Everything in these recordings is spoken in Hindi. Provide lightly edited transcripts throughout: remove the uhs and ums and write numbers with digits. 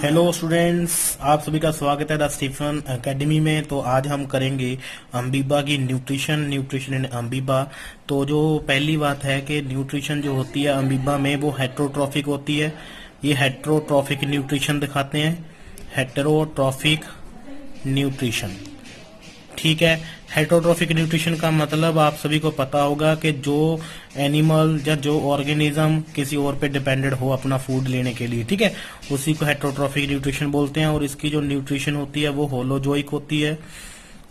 हेलो स्टूडेंट्स, आप सभी का स्वागत है द स्टीफन एकेडमी में। तो आज हम करेंगे अम्बीबा की न्यूट्रिशन इन अम्बीबा। तो जो पहली बात है कि न्यूट्रिशन जो होती है अम्बीबा में वो हेट्रोट्रॉफिक होती है। ये हेट्रोट्रॉफिक न्यूट्रिशन दिखाते हैं, हेट्रोट्रॉफिक न्यूट्रिशन। ठीक है, हेट्रोट्रॉफिक न्यूट्रिशन का मतलब आप सभी को पता होगा कि जो एनिमल या जो ऑर्गेनिज्म किसी और पे डिपेंडेड हो अपना फूड लेने के लिए, ठीक है, उसी को हेट्रोट्रॉफिक न्यूट्रिशन बोलते हैं। और इसकी जो न्यूट्रिशन होती है वो होलोजोइक होती है।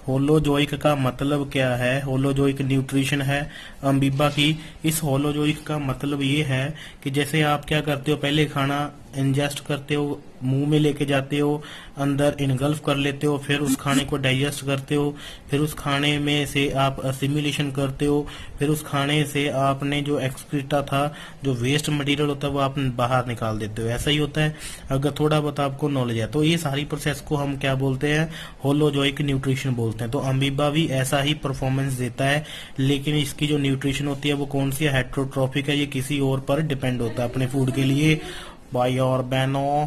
होलोजोइक का मतलब क्या है? होलोजोइक न्यूट्रिशन है अम्बीबा की। इस होलोजोइक का मतलब ये है कि जैसे आप क्या करते हो, पहले खाना इंजेस्ट करते हो, मुंह में लेके जाते हो, अंदर इनगल्फ कर लेते हो, फिर उस खाने को डाइजेस्ट करते हो, फिर उस खाने में से आप असिमिलेशन करते हो, फिर उस खाने से आपने जो एक्सक्रीटा था, जो वेस्ट मटेरियल होता है वो आप बाहर निकाल देते हो। ऐसा ही होता है अगर थोड़ा बहुत आपको नॉलेज है तो। ये सारी प्रोसेस को हम क्या बोलते हैं? होलोजोइक न्यूट्रिशन बोलते हैं। तो अमीबा भी ऐसा ही परफॉर्मेंस देता है, लेकिन इसकी जो न्यूट्रिशन होती है वो कौन सी है? हेट्रोट्रॉफिक है। ये किसी और पर डिपेंड होता है अपने फूड के लिए। भाई और बहनों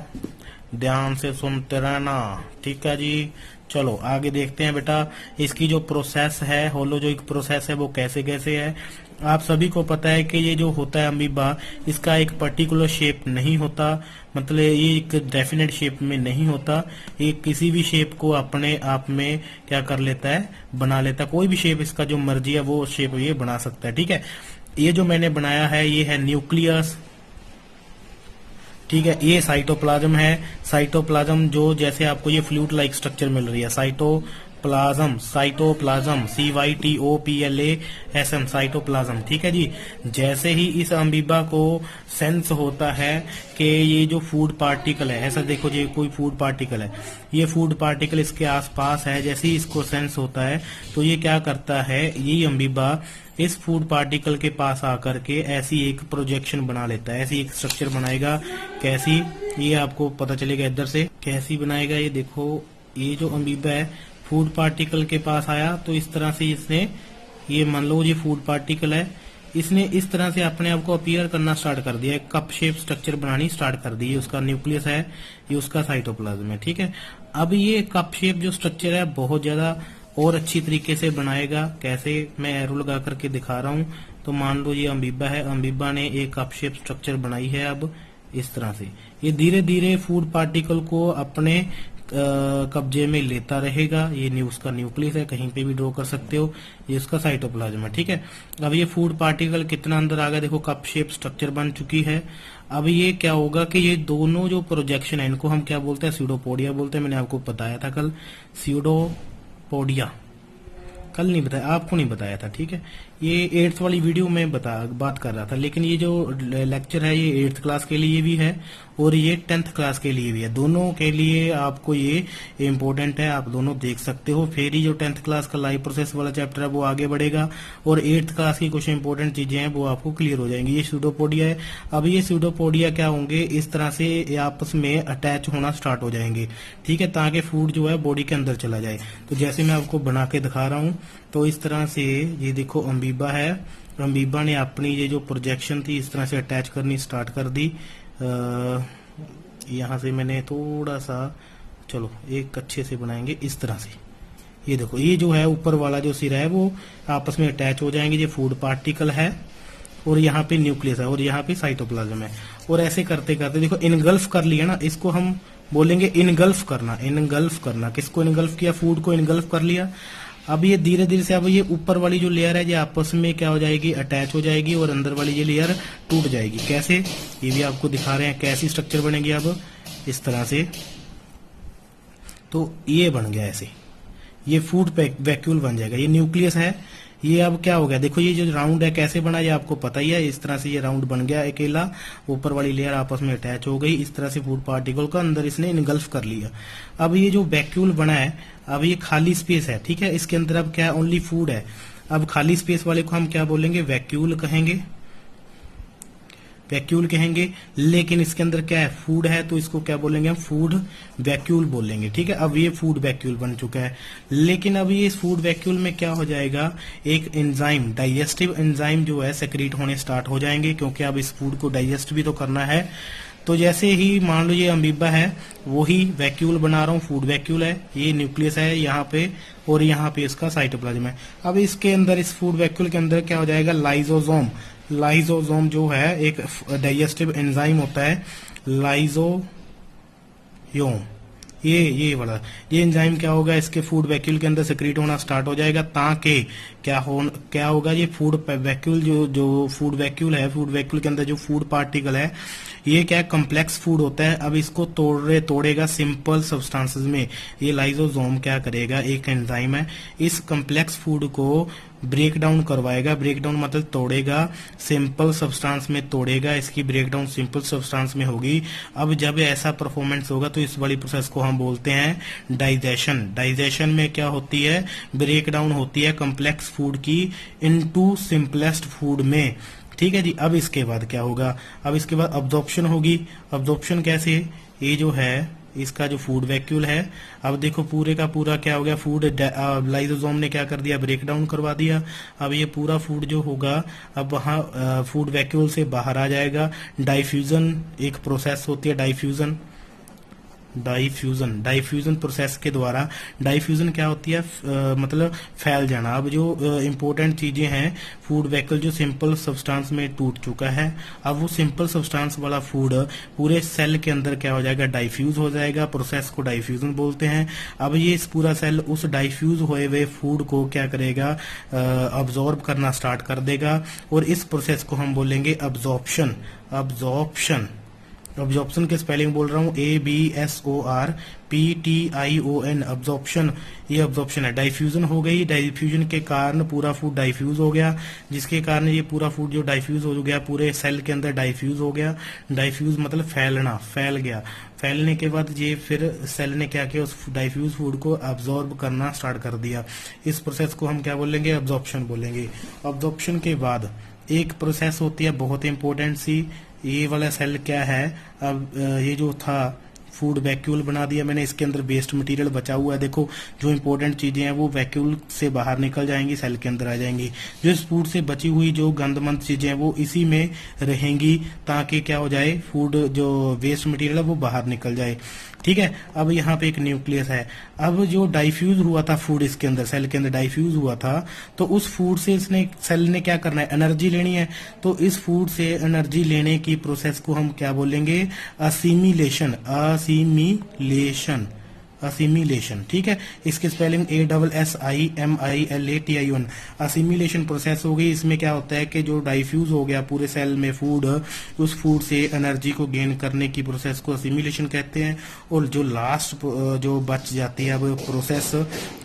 ध्यान से सुनते रहना, ठीक है जी। चलो आगे देखते हैं बेटा, इसकी जो प्रोसेस है, होलोजोइक प्रोसेस है, वो कैसे कैसे है। आप सभी को पता है कि ये जो होता है अमीबा, इसका एक पर्टिकुलर शेप नहीं होता, मतलब ये एक डेफिनेट शेप में नहीं होता। ये किसी भी शेप को अपने आप में क्या कर लेता है? बना लेता है। कोई भी शेप इसका जो मर्जी है वो शेप ये बना सकता है, ठीक है। ये जो मैंने बनाया है ये है न्यूक्लियस, ठीक है। ये साइटोप्लाज्म है। साइटोप्लाज्म जो जैसे आपको ये फ्लूट लाइक स्ट्रक्चर मिल रही है, साइटोप्लाज्म, CYTOPLASM, साइटोप्लाज्म, ठीक है जी। जैसे ही इस अमीबा को सेंस होता है कि ये जो फूड पार्टिकल है, ऐसा देखो जी, कोई फूड पार्टिकल है, ये फूड पार्टिकल इसके आसपास है, जैसे ही इसको सेंस होता है तो ये क्या करता है, ये अमीबा इस फूड पार्टिकल के पास आकर के ऐसी एक प्रोजेक्शन बना लेता है, ऐसी एक स्ट्रक्चर बनाएगा। कैसी? ये आपको पता चलेगा इधर से कैसी बनाएगा। ये देखो, ये जो अमीबा है फूड पार्टिकल के पास आया तो इस तरह से इसने, ये मान लो ये फूड पार्टिकल है, इसने इस तरह से अपने आप को अपीयर करना स्टार्ट कर दिया, कप शेप स्ट्रक्चर बनानी स्टार्ट कर दी। ये उसका न्यूक्लियस है, ये उसका साइटोप्लाज्म है, ठीक है। अब ये कप शेप जो स्ट्रक्चर है बहुत ज्यादा और अच्छी तरीके से बनाएगा। कैसे? मैं एरो लगा करके दिखा रहा हूँ। तो मान लो ये अमीबा है, अमीबा ने एक कप शेप स्ट्रक्चर बनाई है। अब इस तरह से ये धीरे धीरे फूड पार्टिकल को अपने कब्जे में लेता रहेगा। ये उसका न्यूक्लियस है, कहीं पे भी ड्रॉ कर सकते हो, ये उसका साइटोप्लाज्म है, ठीक है। अब ये फूड पार्टिकल कितना अंदर आ गया, देखो कप शेप स्ट्रक्चर बन चुकी है। अब ये क्या होगा कि ये दोनों जो प्रोजेक्शन है इनको हम क्या बोलते हैं? स्यूडोपोडिया बोलते हैं। मैंने आपको बताया था कल, स्यूडोपोडिया, कल नहीं बताया, आपको नहीं बताया था, ठीक है। ये 8th वाली वीडियो में बात कर रहा था, लेकिन ये जो लेक्चर है ये 8th क्लास के लिए भी है और ये 10th क्लास के लिए भी है। दोनों के लिए आपको ये इम्पोर्टेंट है, आप दोनों देख सकते हो। फिर ही जो 10th क्लास का लाइव प्रोसेस वाला चैप्टर है वो आगे बढ़ेगा और 8th क्लास की कुछ इंपॉर्टेंट चीजें हैं वो आपको क्लियर हो जाएंगी। ये स्यूडोपोडिया है। अब ये स्यूडोपोडिया क्या होंगे, इस तरह से आपस में अटैच होना स्टार्ट हो जाएंगे, ठीक है, ताकि फूड जो है बॉडी के अंदर चला जाए। तो जैसे मैं आपको बना के दिखा रहा हूँ, तो इस तरह से ये देखो अमीबा है, अमीबा ने अपनी ये जो प्रोजेक्शन थी इस तरह से अटैच करनी स्टार्ट कर दी। यहाँ से मैंने थोड़ा सा, चलो एक अच्छे से बनाएंगे इस तरह से। ये देखो, ये जो है ऊपर वाला जो सिरा है वो आपस में अटैच हो जाएंगे। ये फूड पार्टिकल है और यहाँ पे न्यूक्लियस है और यहाँ पे साइटोप्लाज्म है। और ऐसे करते करते देखो इनगल्फ कर लिया ना, इसको हम बोलेंगे इनगल्फ करना। इनगल्फ करना, किसको इनगल्फ किया? फूड को इनगल्फ कर लिया। अब ये धीरे धीरे से, अब ये ऊपर वाली जो लेयर है ये आपस में क्या हो जाएगी? अटैच हो जाएगी और अंदर वाली ये लेयर टूट जाएगी। कैसे? ये भी आपको दिखा रहे हैं कैसी स्ट्रक्चर बनेगी। अब इस तरह से, तो ये बन गया ऐसे, ये फूड वैक्यूल बन जाएगा। ये न्यूक्लियस है। ये अब क्या हो गया, देखो ये जो राउंड है कैसे बना, ये आपको पता ही है। इस तरह से ये राउंड बन गया अकेला, ऊपर वाली लेयर आपस में अटैच हो गई। इस तरह से फूड पार्टिकल का अंदर इसने इनगल्फ कर लिया। अब ये जो वैक्यूल बना है, अब ये खाली स्पेस है, ठीक है, इसके अंदर अब क्या है? ओनली फूड है। अब खाली स्पेस वाले को हम क्या बोलेंगे? वैक्यूल कहेंगे, वैक्यूल कहेंगे। लेकिन इसके अंदर क्या है? फूड है, तो इसको क्या बोलेंगे? हम फूड वैक्यूल बोलेंगे, ठीक है। अब ये फूड वैक्यूल बन चुका है। लेकिन अब ये इस फूड वैक्यूल में क्या हो जाएगा? एक एंजाइम, डाइजेस्टिव एंजाइम जो है सेक्रेट होने स्टार्ट हो जाएंगे, क्योंकि अब इस फूड को डाइजेस्ट भी तो करना है। तो जैसे ही मान लो ये अमीबा है, वही वैक्यूल बना रहा हूँ, फूड वैक्यूल है, ये न्यूक्लियस है यहाँ पे, और यहाँ पे इसका साइटोप्लाज्म है। अब इसके अंदर, इस फूड वैक्यूल के अंदर क्या हो जाएगा, लाइजोसोम। लाइजोसोम जो है एक डाइजेस्टिव एंजाइम होता है, लाइजोयोम, ये वाला, ये एंजाइम क्या होगा, इसके फूड वैक्यूल के अंदर सिक्रीट होना स्टार्ट हो जाएगा, ताकि क्या होगा, ये फूड वैक्यूल जो फूड वैक्यूल है, फूड वैक्यूल के अंदर जो फूड पार्टिकल है, ये क्या कॉम्प्लेक्स फूड होता है। अब इसको तोड़ेगा सिंपल सब्सटेंसेस में। ये लाइजोसोम क्या करेगा, एक एंजाइम है, इस कॉम्प्लेक्स फूड को ब्रेक डाउन करवाएगा। ब्रेक डाउन मतलब तोड़ेगा, सिंपल सब्सटेंस में तोड़ेगा, इसकी ब्रेक डाउन सिंपल सब्सटेंस में होगी। अब जब ऐसा परफॉर्मेंस होगा तो इस वाली प्रोसेस को हम बोलते हैं डाइजेशन। डाइजेशन में क्या होती है, ब्रेक डाउन होती है कॉम्प्लेक्स फूड की इनटू सिंपलेस्ट फूड में। ठीक है जी। अब इसके बाद क्या होगा, अब इसके बाद अब्जॉर्प्शन होगी। अब्जॉर्प्शन कैसे, ये जो है इसका जो फूड वैक्यूल है, अब देखो पूरे का पूरा क्या हो गया, फूड लाइजोसोम ने क्या कर दिया, ब्रेक डाउन करवा दिया। अब ये पूरा फूड जो होगा, अब वहाँ फूड वैक्यूल से बाहर आ जाएगा। डाइफ्यूजन एक प्रोसेस होती है, डाइफ्यूजन प्रोसेस के द्वारा, डाइफ्यूजन क्या होती है, मतलब फैल जाना। अब जो इंपॉर्टेंट चीजें हैं, फूड वैक्यूल जो सिंपल सब्सटेंस में टूट चुका है, अब वो सिंपल सब्सटेंस वाला फूड पूरे सेल के अंदर क्या हो जाएगा, डाइफ्यूज हो जाएगा। प्रोसेस को डाइफ्यूजन बोलते हैं। अब ये पूरा सेल उस डाइफ्यूज हुए हुए फूड को क्या करेगा, अब्जॉर्ब करना स्टार्ट कर देगा, और इस प्रोसेस को हम बोलेंगे अब्जॉर्प्शन। अब्जॉर्प्शन के स्पेलिंग बोल रहा हूँ, ABSORPTION, अब्जॉर्प्शन। ये अब्जॉर्प्शन है। डाइफ्यूजन हो गई, डाइफ्यूजन के कारण पूरा फूड डाइफ्यूज हो गया, जिसके कारण ये पूरा फूड जो डाइफ्यूज हो गया, पूरे सेल के अंदर डाइफ्यूज हो गया। डाइफ्यूज मतलब फैलना, फैल गया। फैलने के बाद ये फिर सेल ने क्या किया, उस डाइफ्यूज फूड को अब्जॉर्ब करना स्टार्ट कर दिया। इस प्रोसेस को हम क्या बोलेंगे, अब्जॉर्प्शन बोलेंगे। अब्जॉर्प्शन के बाद एक प्रोसेस होती है बहुत इंपॉर्टेंट सी, ये वाला सेल क्या है, अब ये जो था फूड वैक्यूल बना दिया मैंने, इसके अंदर वेस्ट मटेरियल बचा हुआ है। देखो जो इंपॉर्टेंट चीजें हैं वो वैक्यूल से बाहर निकल जाएंगी, सेल के अंदर आ जाएंगी। जो इस फूड से बची हुई जो गंदमंद चीजें हैं वो इसी में रहेंगी, ताकि क्या हो जाए, फूड जो वेस्ट मटेरियल है वो बाहर निकल जाए। ठीक है। अब यहाँ पे एक न्यूक्लियस है। अब जो डाइफ्यूज हुआ था फूड, इसके अंदर सेल के अंदर डाइफ्यूज हुआ था, तो उस फूड से इसने सेल ने क्या करना है, एनर्जी लेनी है। तो इस फूड से एनर्जी लेने की प्रोसेस को हम क्या बोलेंगे, असिमिलेशन। असिमिलेशन। ठीक है। इसकी स्पेलिंग ASSIMILATION। असिमिलेशन प्रोसेस हो गई। इसमें क्या होता है कि जो डाइफ्यूज हो गया पूरे सेल में फूड, उस फूड से एनर्जी को गेन करने की प्रोसेस को असिमिलेशन कहते हैं। और जो लास्ट जो बच जाती है अब प्रोसेस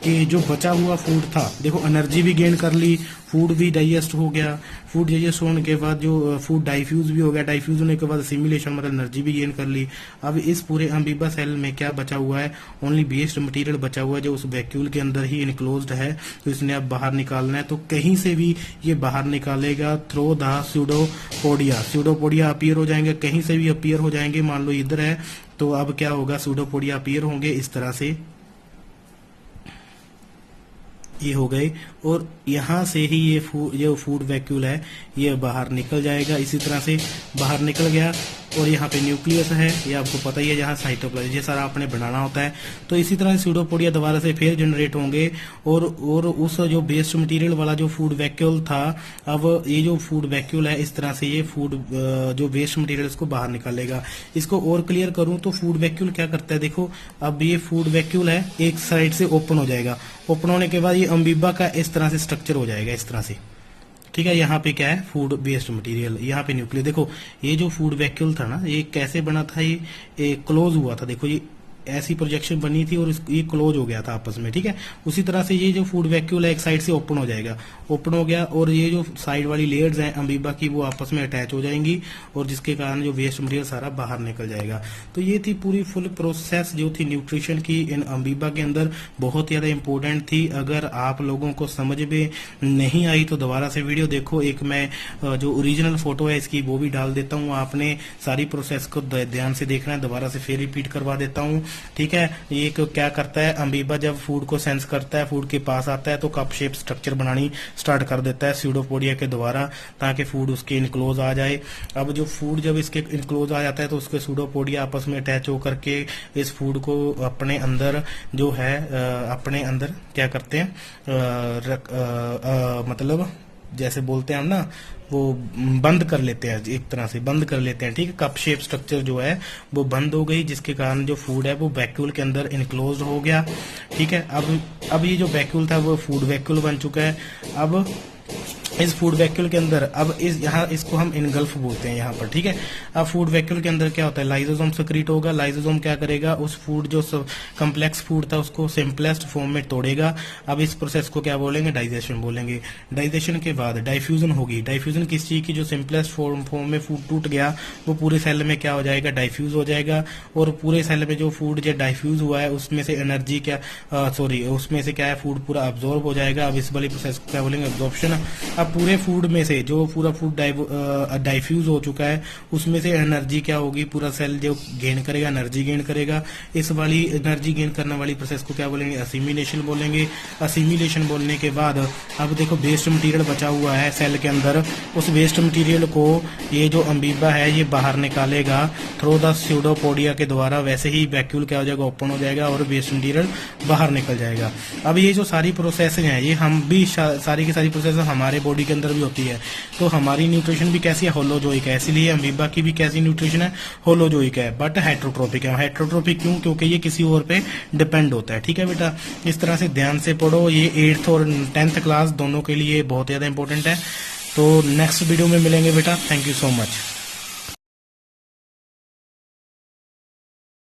कि जो बचा हुआ फूड था, देखो एनर्जी भी गेन कर ली, फूड भी डाइजेस्ट हो गया। फूड डाइजेस्ट होने के बाद जो फूड डाइफ्यूज भी हो गया, डाइफ्यूज होने के बाद असिमिलेशन मतलब एनर्जी भी गेन कर ली। अब इस पूरे अमीबा सेल में क्या बचा हुआ है, ओनली वेस्ट मटेरियल बचा हुआ है, जो उस वैक्यूल के अंदर ही इनक्लोज्ड है। तो इसने अब बाहर निकालना है, तो कहीं से भी ये बाहर निकालेगा through the pseudopodia. Pseudopodia appear हो जाएंगे, कहीं से भी अपीयर हो जाएंगे। मान लो इधर है तो अब क्या होगा, स्यूडोपोडिया अपीयर होंगे इस तरह से, ये हो गए। और यहाँ से ही ये फूड वैक्यूल है ये बाहर निकल जाएगा। इसी तरह से बाहर निकल गया। और यहाँ पे न्यूक्लियस है, ये आपको पता ही है, जहाँ साइटोप्लाज्म, ये सारा आपने बनाना होता है। तो इसी तरह से स्यूडोपोडिया दोबारा से फिर जनरेट होंगे, और उस जो वेस्ट मटेरियल वाला जो फूड वैक्यूल था, अब ये जो फूड वैक्यूल है इस तरह से ये फूड जो वेस्ट मटेरियल इसको बाहर निकालेगा। इसको और क्लियर करूं तो फूड वैक्यूल क्या करता है, देखो अब ये फूड वैक्यूल है एक साइड से ओपन हो जाएगा। ओपन होने के बाद ये अमीबा का इस तरह से स्ट्रक्चर हो जाएगा, इस तरह से। ठीक है। यहाँ पे क्या है, फूड वेस्ट मटेरियल, यहाँ पे न्यूक्लियस। देखो ये जो फूड वैक्यूल था ना, ये कैसे बना था, ये क्लोज हुआ था। देखो ये ऐसी प्रोजेक्शन बनी थी और ये क्लोज हो गया था आपस में। ठीक है। उसी तरह से ये जो फूड वैक्यूल है एक साइड से ओपन हो जाएगा, ओपन हो गया, और ये जो साइड वाली लेयर्स हैं अमीबा की वो आपस में अटैच हो जाएंगी, और जिसके कारण जो वेस्ट मटेरियल सारा बाहर निकल जाएगा। तो ये थी पूरी फुल प्रोसेस जो थी न्यूट्रिशन की इन अमीबा के अंदर, बहुत ज्यादा इंपॉर्टेंट थी। अगर आप लोगों को समझ में नहीं आई तो दोबारा से वीडियो देखो। एक मैं जो ओरिजिनल फोटो है इसकी वो भी डाल देता हूँ, आपने सारी प्रोसेस को ध्यान से देखना है। दोबारा से फिर रिपीट करवा देता हूँ। ठीक है। ये क्या करता है, अमीबा जब फूड को सेंस करता है, फूड के पास आता है तो कप शेप स्ट्रक्चर बनानी स्टार्ट कर देता है स्यूडोपोडिया के द्वारा, ताकि फूड उसके इनक्लोज आ जाए। अब जो फूड जब इसके इनक्लोज आ जाता है तो उसके स्यूडोपोडिया आपस में अटैच होकर के इस फूड को अपने अंदर जो है अपने अंदर क्या करते हैं, मतलब जैसे बोलते हैं हम ना, वो बंद कर लेते हैं, एक तरह से बंद कर लेते हैं, ठीक है। कप शेप स्ट्रक्चर जो है वो बंद हो गई, जिसके कारण जो फूड है वो वैक्यूल के अंदर इनक्लोज हो गया, ठीक है। अब ये जो वैक्यूल था वो फूड वैक्यूल बन चुका है। अब इस फूड वैक्यूल के अंदर अब यहाँ इसको हम इनगल्फ बोलते हैं यहाँ पर, ठीक है। अब फूड वैक्यूल के अंदर क्या होता है, लाइसोसोम सिक्रीट होगा। लाइसोसोम क्या करेगा, उस फूड जो कम्प्लेक्स फूड था उसको सिंपलेस्ट फॉर्म में तोड़ेगा। अब इस प्रोसेस को क्या बोलेंगे, डाइजेशन बोलेंगे। डाइजेशन के बाद डाइफ्यूजन होगी। डाइफ्यूजन किस चीज की, जो सिंपलेस्ट फॉर्म में फूड टूट गया वो पूरे सेल में क्या हो जाएगा, डाइफ्यूज हो जाएगा। और पूरे सेल में जो फूड जो डाइफ्यूज हुआ है उसमें से एनर्जी उसमें से क्या है, फूड पूरा अब्जॉर्ब हो जाएगा। अब इस वाली प्रोसेस को क्या बोलेंगे, एब्जॉर्प्शन। अब पूरे फूड में से जो पूरा फूड डाइफ्यूज हो चुका है उसमें से एनर्जी क्या होगी, पूरा सेल जो गेन करेगा, एनर्जी गेन करेगा। इस वाली एनर्जी गेन करने वाली प्रोसेस को क्या बोलेंगे, असिमिलेशन बोलेंगे। असिमिलेशन बोलने के बाद अब देखो वेस्ट मटेरियल बचा हुआ है सेल के अंदर, उस वेस्ट मटेरियल को ये जो अमीबा है ये बाहर निकालेगा थ्रू द स्यूडोपोडिया के द्वारा। वैसे ही वैक्यूल क्या हो जाएगा, ओपन हो जाएगा और वेस्ट मटेरियल बाहर निकल जाएगा। अब ये जो सारी प्रोसेस हैं ये हम भी सारी की सारी प्रोसेस हमारे बॉडी के अंदर भी होती है। तो हमारी न्यूट्रिशन भी कैसी है, होलोजोइक है। इसीलिए अमीबा की भी कैसी न्यूट्रिशन है, होलोजोइक है, बट हेट्रोट्रोपिक है। हेट्रोट्रोपिक क्यों, क्योंकि ये किसी और पे डिपेंड होता है, ठीक है बेटा। इस तरह से ध्यान से पढ़ो, ये 8th और 10th क्लास दोनों के लिए बहुत ज्यादा इंपॉर्टेंट है। तो नेक्स्ट वीडियो में मिलेंगे बेटा। Thank you so much.